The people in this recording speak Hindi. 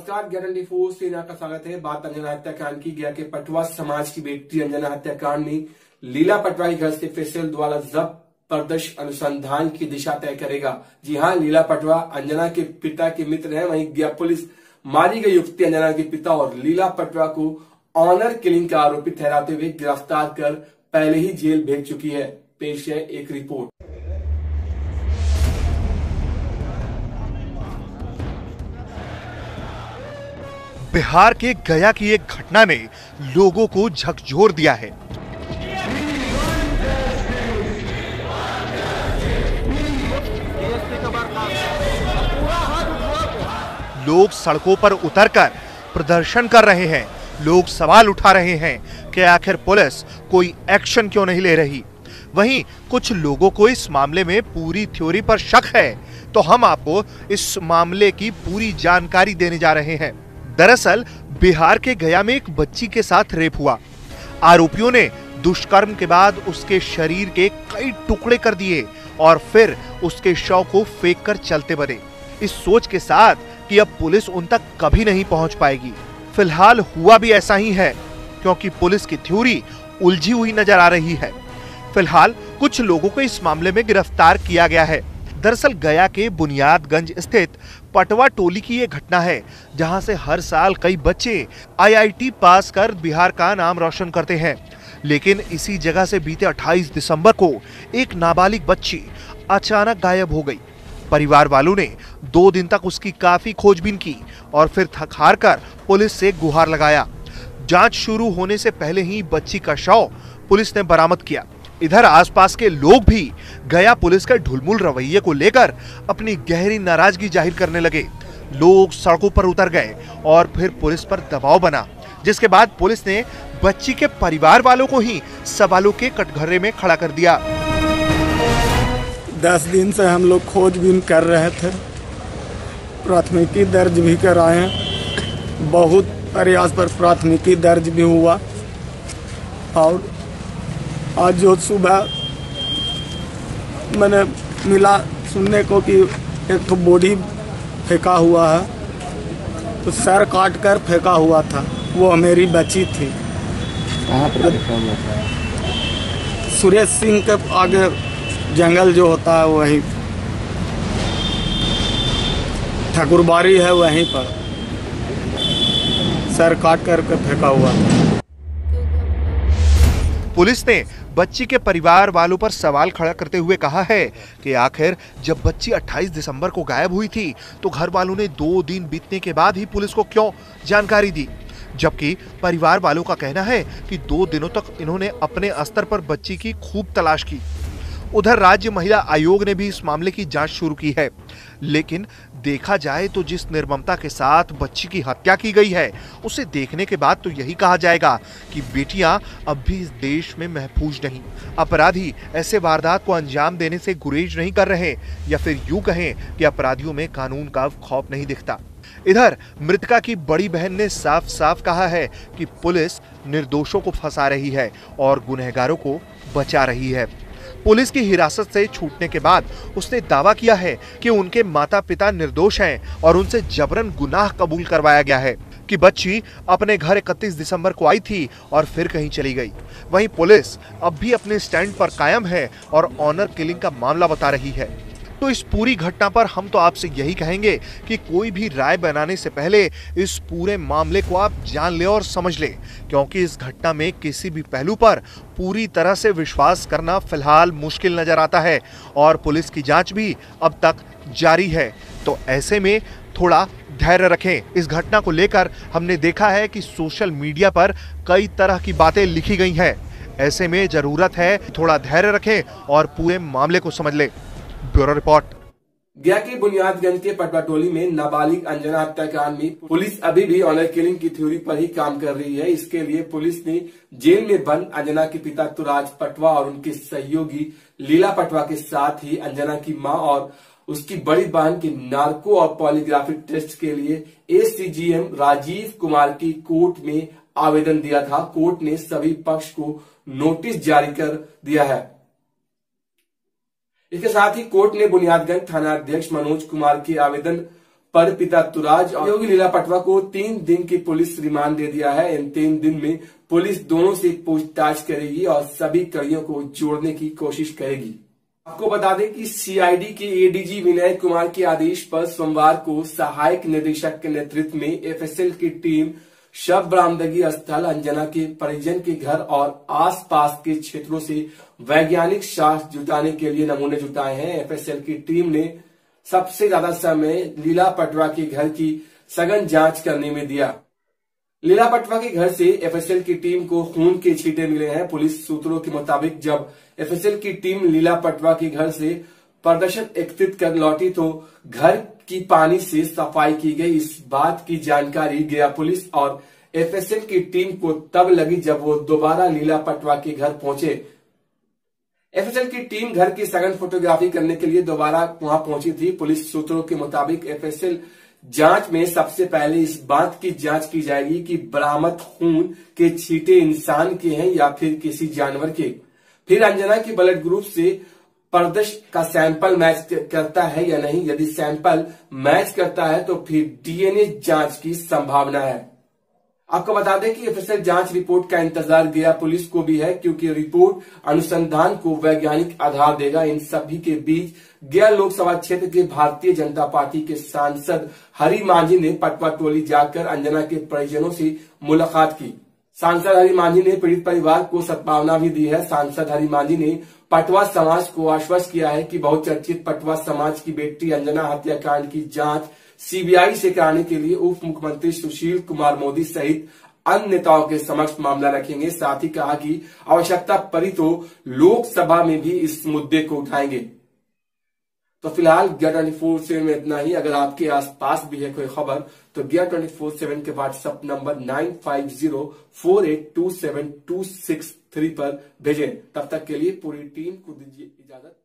नमस्कार, गारंटी फोर्स से का स्वागत है। बात अंजना हत्याकांड की। गया के पटवा समाज की बेटी अंजना हत्याकांड में लीला पटवा के घर से फेसियल द्वारा जब्त प्रदर्श अनुसंधान की दिशा तय करेगा। जी हां, लीला पटवा अंजना के पिता के मित्र हैं। वहीं गया पुलिस मारी गई युवती अंजना के पिता और लीला पटवा को ऑनर किलिंग का आरोपी ठहराते हुए गिरफ्तार कर पहले ही जेल भेज चुकी है। पेश है एक रिपोर्ट। बिहार के गया की एक घटना ने लोगों को झकझोर दिया है। लोग सड़कों पर उतरकर प्रदर्शन कर रहे हैं। लोग सवाल उठा रहे हैं कि आखिर पुलिस कोई एक्शन क्यों नहीं ले रही। वहीं कुछ लोगों को इस मामले में पूरी थ्योरी पर शक है, तो हम आपको इस मामले की पूरी जानकारी देने जा रहे हैं। दरअसल बिहार के गया में एक बच्ची के साथ रेप हुआ। आरोपियों ने दुष्कर्म के बाद उसके शरीर के कई टुकड़े कर दिए और फिर उसके शव को फेंक कर चलते बने, इस सोच के साथ कि अब पुलिस उन तक कभी नहीं पहुंच पाएगी। फिलहाल हुआ भी ऐसा ही है, क्योंकि पुलिस की थ्योरी उलझी हुई नजर आ रही है। फिलहाल कुछ लोगों को इस मामले में गिरफ्तार किया गया है। दरअसल गया के बुनियादगंज स्थित पटवा टोली की ये घटना है, जहां से हर साल कई बच्चे IIT पास कर बिहार का नाम रोशन करते हैं। लेकिन इसी जगह से बीते 28 दिसंबर को एक नाबालिग बच्ची अचानक गायब हो गई। परिवार वालों ने 2 दिन तक उसकी काफी खोजबीन की और फिर थक हार कर पुलिस से गुहार लगाया। जांच शुरू होने से पहले ही बच्ची का शव पुलिस ने बरामद किया। इधर आसपास के लोग भी गया पुलिस के ढुलमुल रवैये को लेकर अपनी गहरी नाराजगी जाहिर करने लगे। लोग सड़कों पर उतर गए और फिर पुलिस पर दबाव बना, जिसके बाद पुलिस ने बच्ची के परिवार वालों को ही सवालों के कटघरे में खड़ा कर दिया। 10 दिन से हम लोग खोजबीन कर रहे थे, प्राथमिकी दर्ज भी कराए, बहुत प्रयास पर प्राथमिकी दर्ज भी हुआ। और आज जो सुबह मैंने मिला सुनने को कि एक तो बॉडी फेंका हुआ है, तो सर काट कर फेंका हुआ था, वो मेरी बच्ची थी। कहाँ पर फेंका हुआ था? सुरेश सिंह के आगे जंगल जो होता है वही ठाकुरबाड़ी है, वहीं पर सर काट करके फेंका हुआ था। पुलिस ने बच्ची के परिवार वालों पर सवाल खड़ा करते हुए कहा है कि आखिर जब बच्ची 28 दिसंबर को गायब हुई थी तो घर वालों ने 2 दिन बीतने के बाद ही पुलिस को क्यों जानकारी दी, जबकि परिवार वालों का कहना है कि 2 दिनों तक इन्होंने अपने स्तर पर बच्ची की खूब तलाश की। उधर राज्य महिला आयोग ने भी इस मामले की जांच शुरू की है, लेकिन देखा जाए तो जिस निर्ममता के साथ बच्ची की हत्या की गई है, उसे देखने के बाद तो यही कहा जाएगा कि बेटियां अब भी इस देश में महफूज नहीं। अपराधी ऐसे वारदात को अंजाम देने से गुरेज नहीं कर रहे, या फिर यूं कहें कि अपराधियों में कानून का खौफ नहीं दिखता। इधर मृतका की बड़ी बहन ने साफ साफ कहा है कि पुलिस निर्दोषों को फंसा रही है और गुनहगारों को बचा रही है। पुलिस की हिरासत से छूटने के बाद उसने दावा किया है कि उनके माता पिता निर्दोष हैं और उनसे जबरन गुनाह कबूल करवाया गया है कि बच्ची अपने घर 31 दिसंबर को आई थी और फिर कहीं चली गई। वहीं पुलिस अब भी अपने स्टैंड पर कायम है और ऑनर किलिंग का मामला बता रही है। तो इस पूरी घटना पर हम तो आपसे यही कहेंगे कि कोई भी राय बनाने से पहले इस पूरे मामले को आप जान ले और समझ ले, क्योंकि इस घटना में किसी भी पहलू पर पूरी तरह से विश्वास करना फिलहाल मुश्किल नजर आता है और पुलिस की जांच भी अब तक जारी है। तो ऐसे में थोड़ा धैर्य रखें। इस घटना को लेकर हमने देखा है कि सोशल मीडिया पर कई तरह की बातें लिखी गई हैं। ऐसे में जरूरत है थोड़ा धैर्य रखें और पूरे मामले को समझ ले। Bureau report. गया के बुनियादगंज के पटवा टोली में नाबालिग अंजना हत्याकांड में पुलिस अभी भी ऑनर किलिंग की थ्योरी पर ही काम कर रही है। इसके लिए पुलिस ने जेल में बंद अंजना के पिता तुराज पटवा और उनके सहयोगी लीला पटवा के साथ ही अंजना की मां और उसकी बड़ी बहन के नार्को और पॉलीग्राफिक टेस्ट के लिए ACGM राजीव कुमार की कोर्ट में आवेदन दिया था। कोर्ट ने सभी पक्ष को नोटिस जारी कर दिया है। इसके साथ ही कोर्ट ने बुनियादगंज थाना अध्यक्ष मनोज कुमार के आवेदन पर पिता तुराज और योगी लीला पटवा को 3 दिन की पुलिस रिमांड दे दिया है। इन 3 दिन में पुलिस दोनों से पूछताछ करेगी और सभी कड़ियों को जोड़ने की कोशिश करेगी। आपको बता दें कि सीआईडी के एडीजी विनय कुमार के आदेश पर सोमवार को सहायक निदेशक के नेतृत्व में एफएसएल की टीम शव बरामदगी स्थल अंजना के परिजन के घर और आसपास के क्षेत्रों से वैज्ञानिक साक्ष्य जुटाने के लिए नमूने जुटाए हैं। एफएसएल की टीम ने सबसे ज्यादा समय लीला पटवा के घर की सघन जांच करने में दिया। लीला पटवा के घर से एफएसएल की टीम को खून के छींटे मिले हैं। पुलिस सूत्रों के मुताबिक जब एफएसएल की टीम लीला पटवा के घर से प्रदर्शन एकत्रित कर लौटी तो घर की पानी से सफाई की गई। इस बात की जानकारी गया पुलिस और एफएसएल की टीम को तब लगी जब वो दोबारा लीला पटवा के घर पहुंचे। एफएसएल की टीम घर की सघन फोटोग्राफी करने के लिए दोबारा वहां पहुंची थी। पुलिस सूत्रों के मुताबिक एफएसएल जांच में सबसे पहले इस बात की जांच की जाएगी कि बरामद खून के छींटे इंसान के हैं या फिर किसी जानवर के। फिर अंजना की ब्लड ग्रुप से प्रदर्श का सैंपल मैच करता है या नहीं। यदि सैंपल मैच करता है तो फिर डीएनए जांच की संभावना है। आपको बता दें कि एफएसएल जांच रिपोर्ट का इंतजार गया पुलिस को भी है, क्योंकि रिपोर्ट अनुसंधान को वैज्ञानिक आधार देगा। इन सभी के बीच गया लोकसभा क्षेत्र के भारतीय जनता पार्टी के सांसद हरि मांझी ने पटवा टोली जाकर अंजना के परिजनों से मुलाकात की। सांसद हरि मांझी ने पीड़ित परिवार को सद्भावना भी दी है। सांसद हरि मांझी ने पटवा समाज को आश्वस्त किया है कि बहुचर्चित पटवा समाज की बेटी अंजना हत्याकांड की जांच सीबीआई से कराने के लिए उप मुख्यमंत्री सुशील कुमार मोदी सहित अन्य नेताओं के समक्ष मामला रखेंगे। साथ ही कहा कि आवश्यकता पड़ी तो लोकसभा में भी इस मुद्दे को उठाएंगे। तो फिलहाल गया 24/7 में इतना ही। अगर आपके आसपास भी है कोई खबर तो गया 24/7 के व्हाट्सएप नंबर 9504827263 पर भेजें। तब तक के लिए पूरी टीम को दीजिए इजाजत।